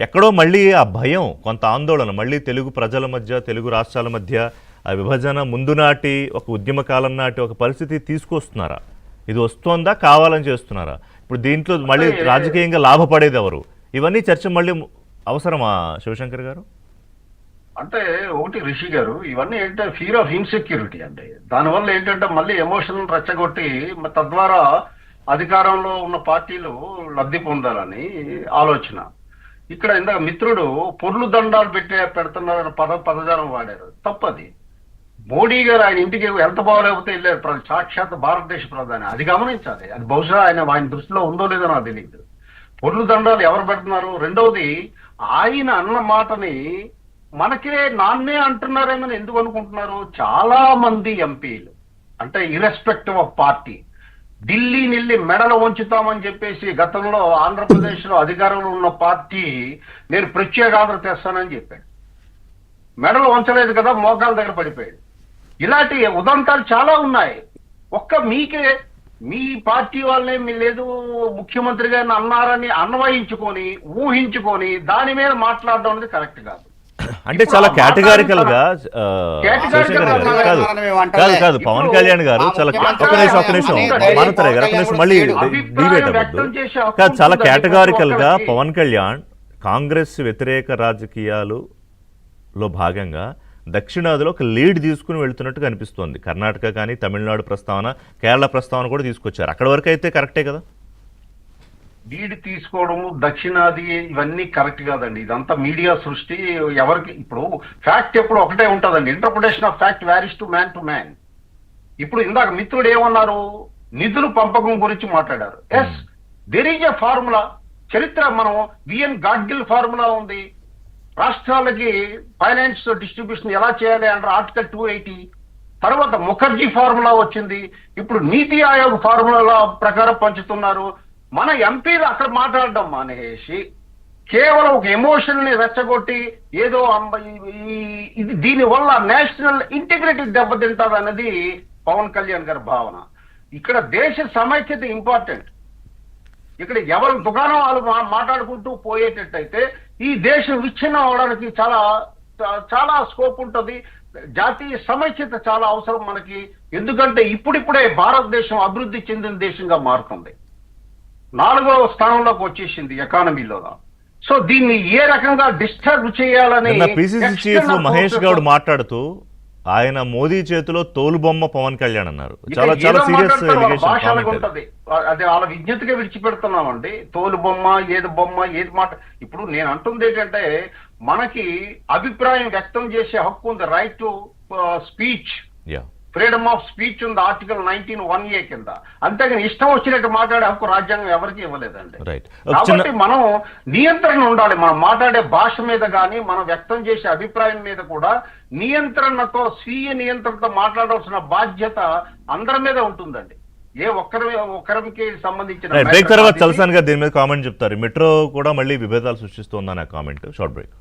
ఎక్కడో మళ్ళీ ఆ భయం, కొంత ఆందోళన మళ్ళీ తెలుగు ప్రజల మధ్య, తెలుగు రాష్ట్రాల మధ్య ఆ విభజన ముందు నాటి ఒక ఉద్యమ కాలం నాటి ఒక పరిస్థితి తీసుకొస్తున్నారా? ఇది వస్తోందా, కావాలని చేస్తున్నారా? ఇప్పుడు దీంట్లో మళ్ళీ రాజకీయంగా లాభపడేది ఎవరు? ఇవన్నీ చర్చ మళ్ళీ అవసరమా శివశంకర్ గారు? అంటే ఒకటి రిషి గారు, ఇవన్నీ ఏంటంటే ఫియర్ ఆఫ్ ఇన్సెక్యూరిటీ అండి. దానివల్ల ఏంటంటే మళ్ళీ ఎమోషన్ రెచ్చగొట్టి తద్వారా అధికారంలో ఉన్న పార్టీలు లబ్ధి పొందాలని ఆలోచన. ఇక్కడ ఇందాక మిత్రుడు పొర్లు దండాలు పెడుతున్నారని పదజాలం వాడారు. తప్పది. మోడీ గారు ఆయన ఇంటికి ఎంత బాగోలేకపోతే వెళ్ళారు, సాక్షాత్ భారతదేశ ప్రధాని. అది గమనించాలి. అది బహుశా ఆయన దృష్టిలో ఉందో లేదో నాకు తెలియదు. పొర్లు దండాలు ఎవరు పెడుతున్నారు? రెండవది, ఆయన అన్న మాటని మనకే నాన్నే అంటున్నారేమని ఎందుకు అనుకుంటున్నారు? చాలా మంది ఎంపీలు అంటే ఇర్రెస్పెక్టివ్ ఆఫ్ పార్టీ ఢిల్లీ నిల్లి మెడలు వంచుతామని చెప్పేసి గతంలో ఆంధ్రప్రదేశ్ లో అధికారంలో ఉన్న పార్టీ నేను ప్రత్యేక ఆదరణ తెస్తానని చెప్పాడు. మెడలు వంచలేదు కదా, మోకాల దగ్గర పడిపోయాడు. ఇలాంటి ఉదంతాలు చాలా ఉన్నాయి. మీ పార్టీ వాళ్ళే మీ లేదు ముఖ్యమంత్రి గారిని అన్నారని అన్వయించుకొని ఊహించుకొని దాని మీద మాట్లాడడం అనేది కరెక్ట్ కాదు. అంటే చాలా కేటగారికల్ గా కాదు పవన్ కళ్యాణ్ గారు చాలా ఒక నిమిషం మానుతారే గారు, ఒక నిమిషం మళ్ళీ డిబేట్ అవ్వద్దు కాదు, చాలా కేటగారికల్ గా పవన్ కళ్యాణ్ కాంగ్రెస్ వ్యతిరేక రాజకీయాలులో భాగంగా దక్షిణాదిలో ఒక లీడ్ తీసుకుని వెళ్తున్నట్టు కనిపిస్తోంది. కర్ణాటక కానీ, తమిళనాడు ప్రస్తావన, కేరళ ప్రస్తావన కూడా తీసుకొచ్చారు. అక్కడ వరకు అయితే కరెక్టే కదా? లీడ్ తీసుకోవడము దక్షిణాది ఇవన్నీ కరెక్ట్ కాదండి. ఇదంతా మీడియా సృష్టి. ఎవరికి ఇప్పుడు ఫ్యాక్ట్ ఎప్పుడు ఒకటే ఉంటుందండి. Interpretation of fact varies to man. ఇప్పుడు ఇందాక మిత్రుడు ఏమన్నారు? నిధులు పంపకం గురించి మాట్లాడారు. Yes, there is a formula. చరిత్ర మనం విఎన్ గాడ్గిల్ ఫార్ములా ఉంది. రాష్ట్రాలకి ఫైనాన్స్ డిస్ట్రిబ్యూషన్ ఎలా చేయాలి అంటే ఆర్టికల్ 280. తర్వాత ముఖర్జీ ఫార్ములా వచ్చింది. ఇప్పుడు నీతి ఆయోగ్ ఫార్ములా ప్రకారం పంచుతున్నారు. మన ఎంపీలు అక్కడ మాట్లాడడం మానేసి కేవలం ఒక ఎమోషన్ ని రెచ్చగొట్టి ఏదో ఇది దీనివల్ల నేషనల్ ఇంటిగ్రిటీ దెబ్బతింటుంది అన్నది పవన్ కళ్యాణ్ గారి భావన. ఇక్కడ దేశ సమైక్యత ఇంపార్టెంట్. ఇక్కడ ఎవరి దుకాణం వాళ్ళు మాట్లాడుకుంటూ పోయేటట్టయితే ఈ దేశం విచ్ఛిన్నం అవడానికి చాలా చాలా స్కోప్ ఉంటుంది. జాతీయ సమైక్యత చాలా అవసరం మనకి. ఎందుకంటే ఇప్పుడిప్పుడే భారతదేశం అభివృద్ధి చెందిన దేశంగా మారుతుంది. 4వ స్థానంలోకి వచ్చేసింది ఎకానమీలో. సో దీన్ని ఏ రకంగా డిస్టర్బ్ చేయాలని పిసిసి చీఫ్ మహేష్ గౌడ్ మాట్లాడుతూ ఆయన మోదీ చేతిలో తోలుబొమ్మ పవన్ కళ్యాణ్ అన్నారు. చాలా చాలా సీరియస్ ఉంటది. అది వాళ్ళ విజ్ఞతగా విడిచిపెడుతున్నామండి. తోలు బొమ్మ, ఏది బొమ్మ, ఏది మాట. ఇప్పుడు నేను అంటుంది ఏంటంటే మనకి అభిప్రాయం వ్యక్తం చేసే హక్కు ఉంది. Right to speech, freedom of speech ఉంది ఆర్టికల్ 19(1)A కింద. అంతేగాని ఇష్టం వచ్చినట్టు మాట్లాడే హక్కు రాజ్యాంగం ఎవరికి ఇవ్వలేదండి. కాబట్టి మనం నియంత్రణ ఉండాలి. మనం మాట్లాడే భాష మీద కానీ మనం వ్యక్తం చేసే అభిప్రాయం మీద కూడా నియంత్రణతో, స్వీయ నియంత్రణతో మాట్లాడాల్సిన బాధ్యత అందరి మీద ఉంటుందండి. ఏ ఒక్కరికి సంబంధించిన బ్రేక్ తర్వాత చల్సాన్ గారు దీని మీద కామెంట్ చెప్తారు. మెట్రో కూడా మళ్ళీ విభేదాలు సృష్టిస్తోందని కామెంట్. Short break.